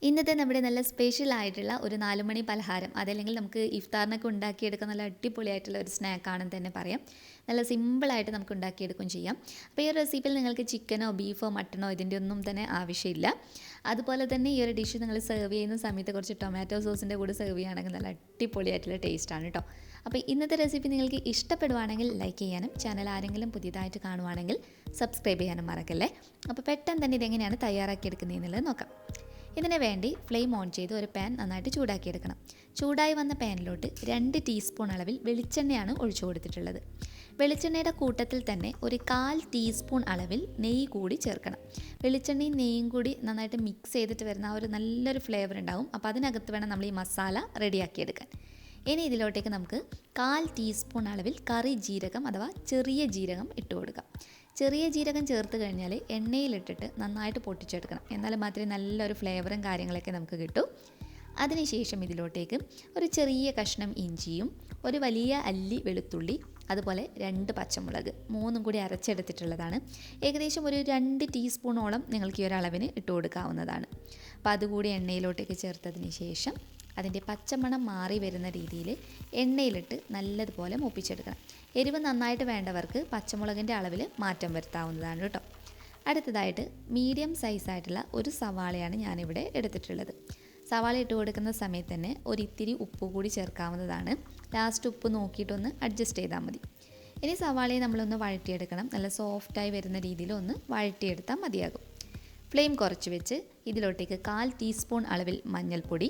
ഇന്നത്തെ നമ്മുടെ നല്ല സ്പെഷ്യൽ ആയിട്ടുള്ള ഒരു 4 മണി പലഹാരം, അതല്ലെങ്കിൽ നമുക്ക് ഇഫ്താറിനൊക്കെ ഉണ്ടാക്കിയെടുക്കാൻ നല്ല അടിപൊളിയായിട്ടുള്ള ഒരു സ്നാക്കാണെന്ന് തന്നെ പറയാം. നല്ല സിമ്പിളായിട്ട് നമുക്ക് ഉണ്ടാക്കിയെടുക്കുകയും ചെയ്യാം. അപ്പോൾ ഈ ഒരു റെസിപ്പിയിൽ നിങ്ങൾക്ക് ചിക്കനോ ബീഫോ മട്ടണോ ഇതിൻ്റെ ഒന്നും തന്നെ ആവശ്യമില്ല. അതുപോലെ തന്നെ ഈ ഒരു ഡിഷ് നിങ്ങൾ സെർവ് ചെയ്യുന്ന സമയത്ത് കുറച്ച് ടൊമാറ്റോ സോസിൻ്റെ കൂടെ സെർവ് ചെയ്യുകയാണെങ്കിൽ നല്ല അടിപൊളിയായിട്ടുള്ള ടേസ്റ്റാണ് കേട്ടോ. അപ്പോൾ ഇന്നത്തെ റെസിപ്പി നിങ്ങൾക്ക് ഇഷ്ടപ്പെടുവാണെങ്കിൽ ലൈക്ക് ചെയ്യാനും ചാനൽ ആരെങ്കിലും പുതിയതായിട്ട് കാണുവാണെങ്കിൽ സബ്സ്ക്രൈബ് ചെയ്യാനും മറക്കല്ലേ. അപ്പോൾ പെട്ടെന്ന് തന്നെ ഇതെങ്ങനെയാണ് തയ്യാറാക്കിയെടുക്കുന്നതെന്നുള്ളത് നോക്കാം. ഇതിന് വേണ്ടി ഫ്ലെയിം ഓൺ ചെയ്ത് ഒരു പാൻ നന്നായിട്ട് ചൂടാക്കിയെടുക്കണം. ചൂടായി വന്ന പാനിലോട്ട് 2 ടീസ്പൂൺ അളവിൽ വെളിച്ചെണ്ണയാണ് ഒഴിച്ചു കൊടുത്തിട്ടുള്ളത്. വെളിച്ചെണ്ണയുടെ കൂട്ടത്തിൽ തന്നെ ഒരു 1/4 ടീസ്പൂൺ അളവിൽ നെയ്യ് കൂടി ചേർക്കണം. വെളിച്ചെണ്ണയും നെയ്യും കൂടി നന്നായിട്ട് മിക്സ് ചെയ്തിട്ട് വരുന്ന ആ ഒരു നല്ലൊരു ഫ്ലേവർ ഉണ്ടാവും. അപ്പോൾ അതിനകത്ത് വേണം നമ്മൾ ഈ മസാല റെഡിയാക്കിയെടുക്കാൻ. ഇനി ഇതിലോട്ടേക്ക് നമുക്ക് 1/4 ടീസ്പൂൺ അളവിൽ കറി ജീരകം അഥവാ ചെറിയ ജീരകം ഇട്ട് കൊടുക്കാം. ചെറിയ ജീരകം ചേർത്ത് കഴിഞ്ഞാൽ എണ്ണയിലിട്ടിട്ട് നന്നായിട്ട് പൊട്ടിച്ചെടുക്കണം. എന്നാൽ മാത്രമേ നല്ലൊരു ഫ്ലേവറും കാര്യങ്ങളൊക്കെ നമുക്ക് കിട്ടൂ. അതിനുശേഷം ഇതിലോട്ടേക്ക് ഒരു ചെറിയ കഷ്ണം ഇഞ്ചിയും ഒരു വലിയ അല്ലി വെളുത്തുള്ളി, അതുപോലെ 2 പച്ചമുളക് 3 കൂടി അരച്ചെടുത്തിട്ടുള്ളതാണ്. ഏകദേശം ഒരു 2 ടീസ്പൂണോളം നിങ്ങൾക്ക് ഈ ഒരു അളവിന് ഇട്ട് കൊടുക്കാവുന്നതാണ്. അപ്പോൾ അതുകൂടി എണ്ണയിലോട്ടേക്ക് ചേർത്തതിന് ശേഷം അതിൻ്റെ പച്ചമണം മാറി വരുന്ന രീതിയിൽ എണ്ണയിലിട്ട് നല്ലതുപോലെ മൂപ്പിച്ചെടുക്കണം. എരിവ് നന്നായിട്ട് വേണ്ടവർക്ക് പച്ചമുളകിൻ്റെ അളവിൽ മാറ്റം വരുത്താവുന്നതാണ് കേട്ടോ. അടുത്തതായിട്ട് മീഡിയം സൈസായിട്ടുള്ള ഒരു സവാളയാണ് ഞാനിവിടെ എടുത്തിട്ടുള്ളത്. സവാള ഇട്ട് കൊടുക്കുന്ന സമയത്ത് തന്നെ ഒരിത്തിരി ഉപ്പ് കൂടി ചേർക്കാവുന്നതാണ്. ലാസ്റ്റ് ഉപ്പ് നോക്കിയിട്ടൊന്ന് അഡ്ജസ്റ്റ് ചെയ്താൽ മതി. ഇനി സവാളയെ നമ്മളൊന്ന് വഴറ്റിയെടുക്കണം. നല്ല സോഫ്റ്റായി വരുന്ന രീതിയിൽ ഒന്ന് വഴറ്റിയെടുത്താൽ മതിയാകും. ഫ്ലെയിം കുറച്ച് വെച്ച് ഇതിലോട്ടേക്ക് 1/4 ടീസ്പൂൺ അളവിൽ മഞ്ഞൾപ്പൊടി,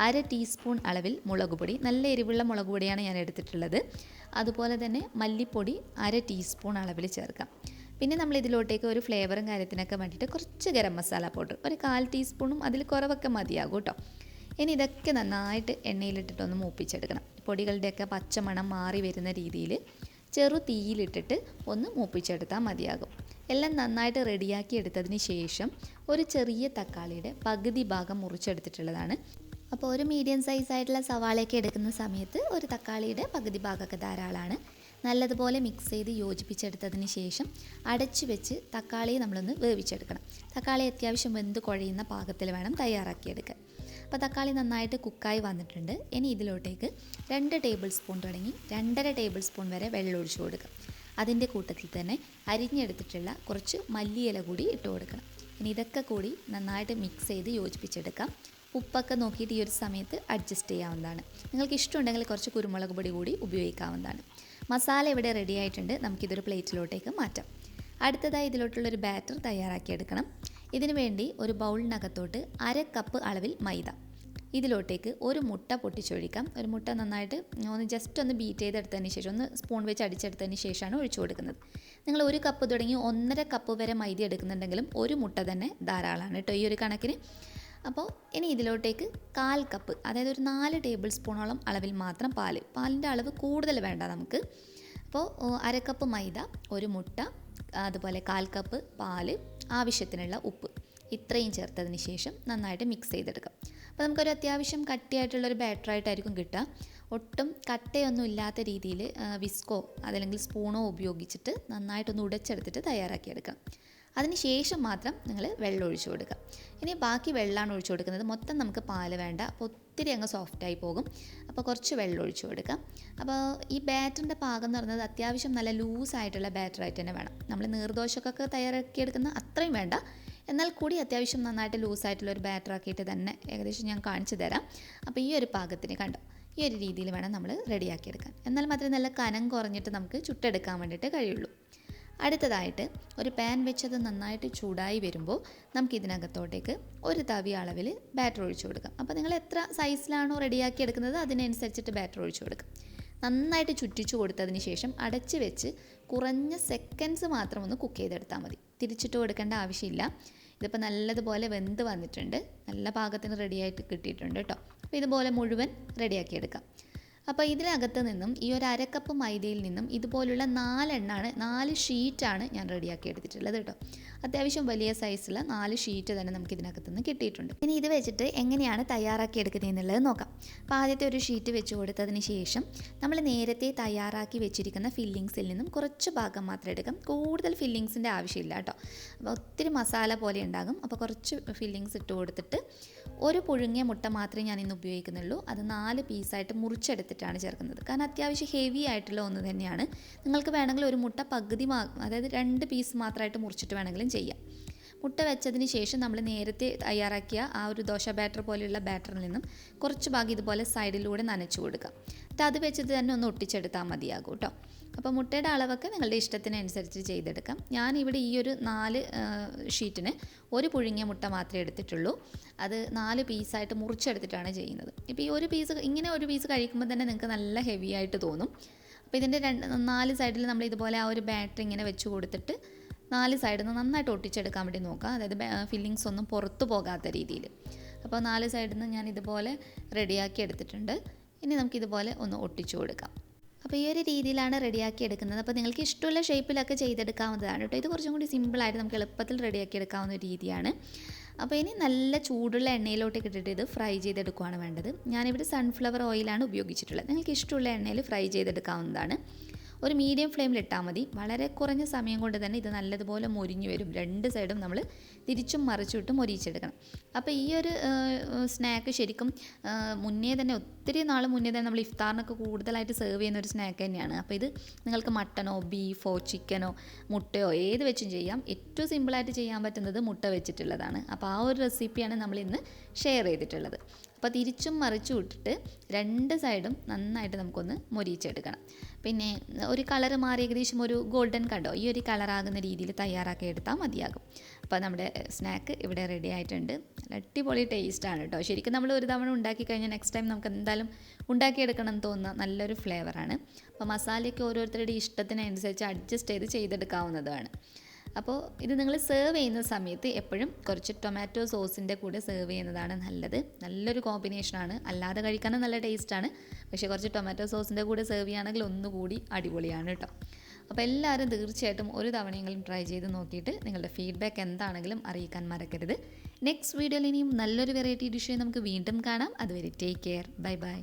1/2 ടീസ്പൂൺ അളവിൽ മുളക് പൊടി, നല്ല എരിവുള്ള മുളക് പൊടിയാണ് ഞാൻ എടുത്തിട്ടുള്ളത്. അതുപോലെ തന്നെ മല്ലിപ്പൊടി 1/2 ടീസ്പൂൺ അളവിൽ ചേർക്കാം. പിന്നെ നമ്മൾ ഇതിലോട്ടേക്ക് ഒരു ഫ്ലേവറും കാര്യത്തിനൊക്കെ വേണ്ടിയിട്ട് കുറച്ച് ഗരം മസാല പൗഡർ ഒരു 1/4 ടീസ്പൂണും അതിൽ കുറവൊക്കെ മതിയാകും കേട്ടോ. ഇനി ഇതൊക്കെ നന്നായിട്ട് എണ്ണയിലിട്ടിട്ടൊന്ന് മൂപ്പിച്ചെടുക്കണം. പൊടികളുടെയൊക്കെ പച്ചമണം മാറി വരുന്ന രീതിയിൽ ചെറു തീയിലിട്ടിട്ട് ഒന്ന് മൂപ്പിച്ചെടുത്താൽ മതിയാകും. എല്ലാം നന്നായിട്ട് റെഡിയാക്കി എടുത്തതിന് ശേഷം ഒരു ചെറിയ തക്കാളിയുടെ പകുതി ഭാഗം മുറിച്ചെടുത്തിട്ടുള്ളതാണ്. അപ്പോൾ ഒരു മീഡിയം സൈസായിട്ടുള്ള സവാളയൊക്കെ എടുക്കുന്ന സമയത്ത് ഒരു തക്കാളിയുടെ പകുതി ഭാഗമൊക്കെ ധാരാളമാണ്. നല്ലതുപോലെ മിക്സ് ചെയ്ത് യോജിപ്പിച്ചെടുത്തതിന് ശേഷം അടച്ചു വെച്ച് തക്കാളിയെ നമ്മളൊന്ന് വേവിച്ചെടുക്കണം. തക്കാളി അത്യാവശ്യം വെന്ത് കുഴയുന്ന പാകത്തിൽ വേണം തയ്യാറാക്കിയെടുക്കാൻ. അപ്പോൾ തക്കാളി നന്നായിട്ട് കുക്കായി വന്നിട്ടുണ്ട്. ഇനി ഇതിലോട്ടേക്ക് 2 ടേബിൾ സ്പൂൺ തുടങ്ങി 2.5 ടേബിൾ സ്പൂൺ വരെ വെള്ളം ഒഴിച്ചു കൊടുക്കാം. അതിൻ്റെ കൂട്ടത്തിൽ തന്നെ അരിഞ്ഞെടുത്തിട്ടുള്ള കുറച്ച് മല്ലിയില കൂടി ഇട്ട് കൊടുക്കണം. ഇനി ഇതൊക്കെ കൂടി നന്നായിട്ട് മിക്സ് ചെയ്ത് യോജിപ്പിച്ചെടുക്കാം. ഉപ്പൊക്കെ നോക്കിയിട്ട് ഈ ഒരു സമയത്ത് അഡ്ജസ്റ്റ് ചെയ്യാവുന്നതാണ്. നിങ്ങൾക്ക് ഇഷ്ടമുണ്ടെങ്കിൽ കുറച്ച് കുരുമുളക് പൊടി കൂടി ഉപയോഗിക്കാവുന്നതാണ്. മസാല ഇവിടെ റെഡി ആയിട്ടുണ്ട്. നമുക്കിതൊരു പ്ലേറ്റിലോട്ടേക്ക് മാറ്റാം. അടുത്തതായി ഇതിലോട്ടുള്ളൊരു ബാറ്റർ തയ്യാറാക്കിയെടുക്കണം. ഇതിനു വേണ്ടി ഒരു ബൗളിനകത്തോട്ട് 1/2 കപ്പ് അളവിൽ മൈദ, ഇതിലോട്ടേക്ക് ഒരു മുട്ട പൊട്ടിച്ചൊഴിക്കാം. ഒരു മുട്ട നന്നായിട്ട് ജസ്റ്റ് ഒന്ന് ബീറ്റ് ചെയ്തെടുത്തതിന് ശേഷം ഒന്ന് സ്പൂൺ വെച്ച് അടിച്ചെടുത്തതിന് ശേഷമാണ് ഒഴിച്ചു കൊടുക്കുന്നത്. നിങ്ങൾ 1 കപ്പ് തുടങ്ങി 1.5 കപ്പ് വരെ മൈദ എടുക്കുന്നുണ്ടെങ്കിലും ഒരു മുട്ട തന്നെ ധാരാളമാണ് കേട്ടോ ഈ ഒരു കണക്കിന്. അപ്പോൾ ഇനി ഇതിലോട്ടേക്ക് 1/4 കപ്പ്, അതായത് ഒരു 4 ടേബിൾ സ്പൂണോളം അളവിൽ മാത്രം പാലിൻ്റെ അളവ് കൂടുതൽ വേണ്ട നമുക്ക്. അപ്പോൾ 1/2 കപ്പ് മൈദ, ഒരു മുട്ട, അതുപോലെ 1/4 കപ്പ് പാല്, ആവശ്യത്തിനുള്ള ഉപ്പ്, ഇത്രയും ചേർത്തതിന് ശേഷം നന്നായിട്ട് മിക്സ് ചെയ്തെടുക്കാം. അപ്പോൾ നമുക്കൊരു അത്യാവശ്യം കട്ടിയായിട്ടുള്ളൊരു ബാറ്ററായിട്ടായിരിക്കും കിട്ടുക. ഒട്ടും കട്ടയൊന്നും ഇല്ലാത്ത രീതിയിൽ വിസ്കോ അതല്ലെങ്കിൽ സ്പൂണോ ഉപയോഗിച്ചിട്ട് നന്നായിട്ടൊന്ന് ഉടച്ചെടുത്തിട്ട് തയ്യാറാക്കിയെടുക്കാം. അതിന് ശേഷം മാത്രം നിങ്ങൾ വെള്ളം ഒഴിച്ചു കൊടുക്കുക. ഇനി ബാക്കി വെള്ളമാണ് ഒഴിച്ചു കൊടുക്കുന്നത്. മൊത്തം നമുക്ക് പാല് വേണ്ട, അപ്പോൾ ഒത്തിരി അങ്ങ് സോഫ്റ്റായി പോകും. അപ്പോൾ കുറച്ച് വെള്ളം ഒഴിച്ചു കൊടുക്കാം. അപ്പോൾ ഈ ബാറ്ററിൻ്റെ പാകം എന്ന് പറയുന്നത് അത്യാവശ്യം നല്ല ലൂസായിട്ടുള്ള ബാറ്ററായിട്ട് തന്നെ വേണം. നമ്മൾ നീർദോശക്കൊക്കെ തയ്യാറാക്കിയെടുക്കുന്ന അത്രയും വേണ്ട, എന്നാൽ കൂടി അത്യാവശ്യം നന്നായിട്ട് ലൂസായിട്ടുള്ളൊരു ബാറ്ററാക്കിയിട്ട് തന്നെ ഏകദേശം ഞാൻ കാണിച്ചു തരാം. അപ്പോൾ ഈ ഒരു പാകത്തിന് കണ്ടോ, ഈ ഒരു രീതിയിൽ വേണം നമ്മൾ റെഡിയാക്കിയെടുക്കാൻ. എന്നാൽ മാത്രമേ നല്ല കനം കുറഞ്ഞിട്ട് നമുക്ക് ചുട്ടെടുക്കാൻ വേണ്ടിയിട്ട് കഴിയുള്ളൂ. അടുത്തതായിട്ട് ഒരു പാൻ വെച്ചത് നന്നായിട്ട് ചൂടായി വരുമ്പോൾ നമുക്കിതിനകത്തോട്ടേക്ക് ഒരു തവി അളവിൽ ബാറ്റർ ഒഴിച്ചു കൊടുക്കാം. അപ്പോൾ നിങ്ങൾ എത്ര സൈസിലാണോ റെഡിയാക്കി എടുക്കുന്നത് അതിനനുസരിച്ചിട്ട് ബാറ്റർ ഒഴിച്ചു കൊടുക്കാം. നന്നായിട്ട് ചുറ്റിച്ചു കൊടുത്തതിന് ശേഷം അടച്ച് വെച്ച് കുറഞ്ഞ സെക്കൻഡ്സ് മാത്രം ഒന്ന് കുക്ക് ചെയ്തെടുത്താൽ മതി. തിരിച്ചിട്ട് കൊടുക്കേണ്ട ആവശ്യമില്ല. ഇതിപ്പോൾ നല്ലതുപോലെ വെന്ത് വന്നിട്ടുണ്ട്, നല്ല പാകത്തിന് റെഡിയായിട്ട് കിട്ടിയിട്ടുണ്ട് കേട്ടോ. അപ്പോൾ ഇതുപോലെ മുഴുവൻ റെഡിയാക്കി എടുക്കാം. അപ്പോൾ ഇതിനകത്ത് നിന്നും ഈ ഒരു 1/2 കപ്പ് മൈദയിൽ നിന്നും ഇതുപോലുള്ള 4 ഷീറ്റാണ് ഞാൻ റെഡിയാക്കി എടുത്തിട്ടുള്ളത് കേട്ടോ. അത്യാവശ്യം വലിയ സൈസുള്ള 4 ഷീറ്റ് തന്നെ നമുക്ക് ഇതിനകത്ത് നിന്ന് കിട്ടിയിട്ടുണ്ട്. ഇനി ഇത് വെച്ചിട്ട് എങ്ങനെയാണ് തയ്യാറാക്കി എടുക്കുന്നത് എന്നുള്ളത് നോക്കാം. അപ്പോൾ ആദ്യത്തെ ഒരു ഷീറ്റ് വെച്ച് കൊടുത്തതിന് ശേഷം നമ്മൾ നേരത്തെ തയ്യാറാക്കി വെച്ചിരിക്കുന്ന ഫില്ലിങ്സിൽ നിന്നും കുറച്ച് ഭാഗം മാത്രം എടുക്കാം. കൂടുതൽ ഫില്ലിങ്സിൻ്റെ ആവശ്യമില്ല കേട്ടോ. അപ്പോൾ ഒത്തിരി മസാല പോലെ ഉണ്ടാകും. അപ്പോൾ കുറച്ച് ഫില്ലിങ്സ് ഇട്ട് കൊടുത്തിട്ട് ഒരു പുഴുങ്ങിയ മുട്ട മാത്രമേ ഞാൻ ഇന്ന് ഉപയോഗിക്കുന്നുള്ളൂ. അത് 4 പീസായിട്ട് മുറിച്ചെടുത്തിട്ടാണ് ചേർക്കുന്നത്. കാരണം അത്യാവശ്യം ഹെവി ആയിട്ടുള്ള ഒന്ന് തന്നെയാണ്. നിങ്ങൾക്ക് വേണമെങ്കിൽ ഒരു മുട്ട പകുതി അതായത് 2 പീസ് മാത്രമായിട്ട് മുറിച്ചിട്ട് വേണമെങ്കിലും ചെയ്യാം. മുട്ട വെച്ചതിന് ശേഷം നമ്മൾ നേരത്തെ തയ്യാറാക്കിയ ആ ഒരു ദോശ ബാറ്റർ പോലെയുള്ള ബാറ്ററിൽ നിന്നും കുറച്ച് ഭാഗം ഇതുപോലെ സൈഡിലൂടെ നനച്ചു കൊടുക്കാം. എന്നിട്ട് അത് വെച്ചിട്ട് തന്നെ ഒന്ന് ഒട്ടിച്ചെടുത്താൽ മതിയാകും കേട്ടോ. അപ്പോൾ മുട്ടയുടെ അളവൊക്കെ നിങ്ങളുടെ ഇഷ്ടത്തിനനുസരിച്ച് ചെയ്തെടുക്കാം. ഞാനിവിടെ ഈ ഒരു 4 ഷീറ്റിന് ഒരു പുഴുങ്ങിയ മുട്ട മാത്രമേ എടുത്തിട്ടുള്ളൂ. അത് 4 പീസായിട്ട് മുറിച്ചെടുത്തിട്ടാണ് ചെയ്യുന്നത്. ഇപ്പോൾ ഈ ഒരു പീസ് കഴിക്കുമ്പോൾ തന്നെ നിങ്ങൾക്ക് നല്ല ഹെവി ആയിട്ട് തോന്നും. അപ്പോൾ ഇതിൻ്റെ 4 സൈഡിൽ നമ്മൾ ഇതുപോലെ ആ ഒരു ബാറ്റർ ഇങ്ങനെ വെച്ച് കൊടുത്തിട്ട് 4 സൈഡിൽ നിന്ന് നന്നായിട്ട് ഒട്ടിച്ചെടുക്കാൻ വേണ്ടി നോക്കുക. അതായത് ഫില്ലിങ്സ് ഒന്നും പുറത്തു പോകാത്ത രീതിയിൽ. അപ്പോൾ 4 സൈഡിൽ നിന്ന് ഞാൻ ഇതുപോലെ റെഡിയാക്കി എടുത്തിട്ടുണ്ട്. ഇനി നമുക്കിതുപോലെ ഒന്ന് ഒട്ടിച്ചു കൊടുക്കാം. അപ്പോൾ ഈ ഒരു രീതിയിലാണ് റെഡിയാക്കി എടുക്കുന്നത്. അപ്പോൾ നിങ്ങൾക്ക് ഇഷ്ടമുള്ള ഷേപ്പിലൊക്കെ ചെയ്തെടുക്കാവുന്നതാണ് കേട്ടോ. ഇത് കുറച്ചും കൂടി സിമ്പിളായിട്ട് നമുക്ക് എളുപ്പത്തിൽ റെഡിയാക്കി എടുക്കാവുന്ന ഒരു രീതിയാണ്. അപ്പോൾ ഇനി നല്ല ചൂടുള്ള എണ്ണയിലോട്ടേക്ക് ഇട്ടിട്ട് ഇത് ഫ്രൈ ചെയ്തെടുക്കുകയാണ് വേണ്ടത്. ഞാനിവിടെ സൺഫ്ലവർ ഓയിലാണ് ഉപയോഗിച്ചിട്ടുള്ളത്. നിങ്ങൾക്ക് ഇഷ്ടമുള്ള എണ്ണയിൽ ഫ്രൈ ചെയ്തെടുക്കാവുന്നതാണ്. ഒരു മീഡിയം ഫ്ലെയിമിലിട്ടാൽ മതി. വളരെ കുറഞ്ഞ സമയം കൊണ്ട് തന്നെ ഇത് നല്ലതുപോലെ മൊരിഞ്ഞു വരും. 2 സൈഡും നമ്മൾ തിരിച്ചും മറിച്ചിട്ടും മൊരിച്ചെടുക്കണം. അപ്പോൾ ഈ ഒരു സ്നാക്ക് ശരിക്കും ഒത്തിരി നാൾ മുന്നേ തന്നെ നമ്മൾ ഇഫ്താറിനൊക്കെ കൂടുതലായിട്ട് സെർവ് ചെയ്യുന്ന ഒരു സ്നാക്ക് തന്നെയാണ്. അപ്പോൾ ഇത് നിങ്ങൾക്ക് മട്ടനോ ബീഫോ ചിക്കനോ മുട്ടയോ ഏത് വെച്ചും ചെയ്യാം. ഏറ്റവും സിമ്പിളായിട്ട് ചെയ്യാൻ പറ്റുന്നത് മുട്ട വെച്ചിട്ടുള്ളതാണ്. അപ്പോൾ ആ ഒരു റെസിപ്പിയാണ് നമ്മൾ ഇന്ന് ഷെയർ ചെയ്തിട്ടുള്ളത്. അപ്പോൾ തിരിച്ചും മറിച്ചും ഇട്ടിട്ട് 2 സൈഡും നന്നായിട്ട് നമുക്കൊന്ന് മൊരിച്ചെടുക്കണം. പിന്നെ ഒരു കളർ മാറി ഏകദേശം ഒരു ഗോൾഡൻ കണ്ടോ ഈ ഒരു കളറാകുന്ന രീതിയിൽ തയ്യാറാക്കി എടുത്താൽ മതിയാകും. അപ്പോൾ നമ്മുടെ സ്നാക്ക് ഇവിടെ റെഡി ആയിട്ടുണ്ട്. അടിപൊളി ടേസ്റ്റാണ് കേട്ടോ. ശരിക്കും നമ്മൾ ഒരു തവണ ഉണ്ടാക്കി കഴിഞ്ഞാൽ നെക്സ്റ്റ് ടൈം നമുക്ക് എന്തായാലും ഉണ്ടാക്കിയെടുക്കണം എന്ന് തോന്നുന്ന നല്ലൊരു ഫ്ലേവറാണ്. അപ്പോൾ മസാലയൊക്കെ ഓരോരുത്തരുടെ ഇഷ്ടത്തിനനുസരിച്ച് അഡ്ജസ്റ്റ് ചെയ്തെടുക്കാവുന്നതാണ്. അപ്പോൾ ഇത് നിങ്ങൾ സെർവ് ചെയ്യുന്ന സമയത്ത് എപ്പോഴും കുറച്ച് ടൊമാറ്റോ സോസിൻ്റെ കൂടെ സെർവ് ചെയ്യുന്നതാണ് നല്ലത്. നല്ലൊരു കോമ്പിനേഷനാണ്. അല്ലാതെ കഴിക്കാനും നല്ല ടേസ്റ്റാണ്. പക്ഷേ കുറച്ച് ടൊമാറ്റോ സോസിൻ്റെ കൂടെ സെർവ് ചെയ്യുകയാണെങ്കിൽ ഒന്നുകൂടി അടിപൊളിയാണ് കേട്ടോ. അപ്പോൾ എല്ലാവരും തീർച്ചയായിട്ടും ഒരു തവണയെങ്കിലും ട്രൈ ചെയ്ത് നോക്കിയിട്ട് നിങ്ങളുടെ ഫീഡ്ബാക്ക് എന്താണെങ്കിലും അറിയിക്കാൻ മറക്കരുത്. നെക്സ്റ്റ് വീഡിയോയിൽ ഇനിയും നല്ലൊരു വെറൈറ്റി ഡിഷ് നമുക്ക് വീണ്ടും കാണാം. അതുവരെ ടേക്ക് കെയർ. Bye bye.